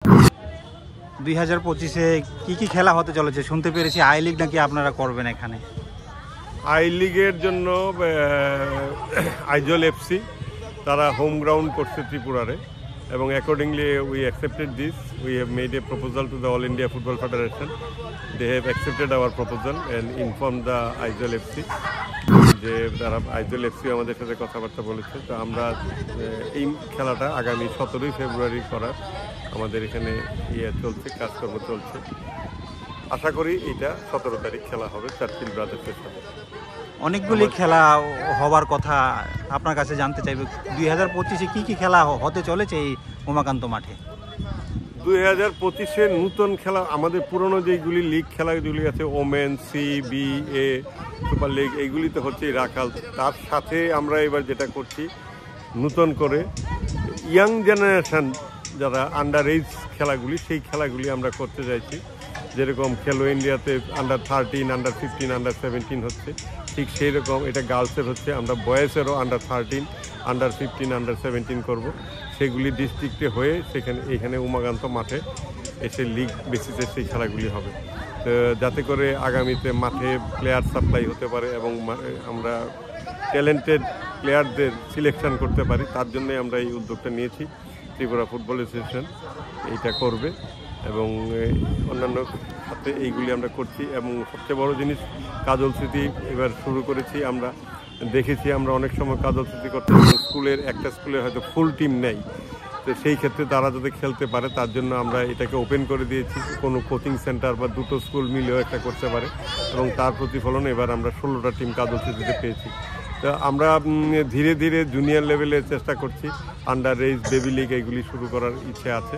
2025-এ কি খেলা হতে চলেছে? শুনতে পেরেছি আই লিগ নাকি আপনারা করবেন এখানে। আই লিগের জন্য আইজল এফসি তারা হোম গ্রাউন্ড করছে ত্রিপুরারে, এবং accordingly we accepted this. We have made a proposal to the All India Football Federation. They have accepted our proposal and inform the Aizawl FC যে তারা আইজল এফসি আমাদের সাথে কথাবার্তা বলেছে। তো আমরা এই খেলাটা আগামী 17ই ফেব্রুয়ারি করার আমাদের এখানে চলছে, কাজকর্ম চলছে। আশা করি এটা 17 তারিখ খেলা হবে চার্চিল ব্রাদার্সের সাথে। অনেকগুলি খেলা হবার কথা আপনার কাছে জানতে চাইবে। 2025-এ কি খেলা হতে চলেছে এই উমাকান্ত মাঠে? 2025-এ নূতন খেলা, আমাদের পুরনো যেগুলি লিগ খেলাগুলি আছে, ওমেন, সি, বি, এ, সুপার লিগ, এইগুলি তো হচ্ছেই রাখাল। তার সাথে আমরা এবার যেটা করছি নূতন করে ইয়াং জেনারেশন যারা আন্ডার এজ খেলাগুলি, সেই খেলাগুলি আমরা করতে চাইছি। যেরকম খেলো ইন্ডিয়াতে আন্ডার 13, আন্ডার 15, আন্ডার 17 হচ্ছে, ঠিক সেই রকম এটা গার্লসের হচ্ছে। আমরা বয়েসেরও আন্ডার 13, আন্ডার 15, আন্ডার 17 করব। সেগুলি ডিস্ট্রিক্টে হয়ে এখানে উমাকান্ত মাঠে এসে লিগ বেসিসে সেই খেলাগুলি হবে, তো যাতে করে আগামীতে মাঠে প্লেয়ার সাপ্লাই হতে পারে এবং আমরা ট্যালেন্টেড প্লেয়ারদের সিলেকশন করতে পারি। তার জন্যই আমরা এই উদ্যোগটা নিয়েছি। ত্রিপুরা ফুটবল অ্যাসোসিয়েশন এইটা করবে এবং অন্যান্য সাথে এইগুলি আমরা করছি। এবং সবচেয়ে বড় জিনিস কাজল স্মৃতি এবার শুরু করেছি। আমরা দেখেছি আমরা অনেক সময় কাজল স্মৃতি করতে একটা স্কুলের হয়তো ফুল টিম নেই, তো সেই ক্ষেত্রে তারা যাতে খেলতে পারে তার জন্য আমরা এটাকে ওপেন করে দিয়েছি। কোনো কোচিং সেন্টার বা দুটো স্কুল মিলেও একটা করতে পারে, এবং তার প্রতিফলন এবার আমরা 16টা টিম কাজল স্মৃতিতে পেয়েছি। তো আমরা ধীরে ধীরে জুনিয়র লেভেলে চেষ্টা করছি। আন্ডার এজ, বেবি লিগ এইগুলি শুরু করার ইচ্ছে আছে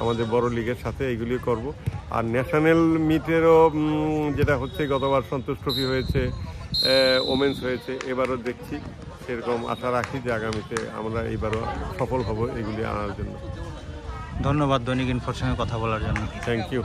আমাদের বড় লিগের সাথে, এইগুলি করব। আর ন্যাশনাল মিটেরও যেটা হচ্ছে, গতবার সন্তোষ ট্রফি হয়েছে, ওমেন্স হয়েছে, এবারও দেখছি সেরকম আশা রাখি যে আগামীতে আমরা এইবারও সফল হব এগুলি আনার জন্য। ধন্যবাদ দৈনিক ইনফোর সঙ্গে কথা বলার জন্য। Thank you.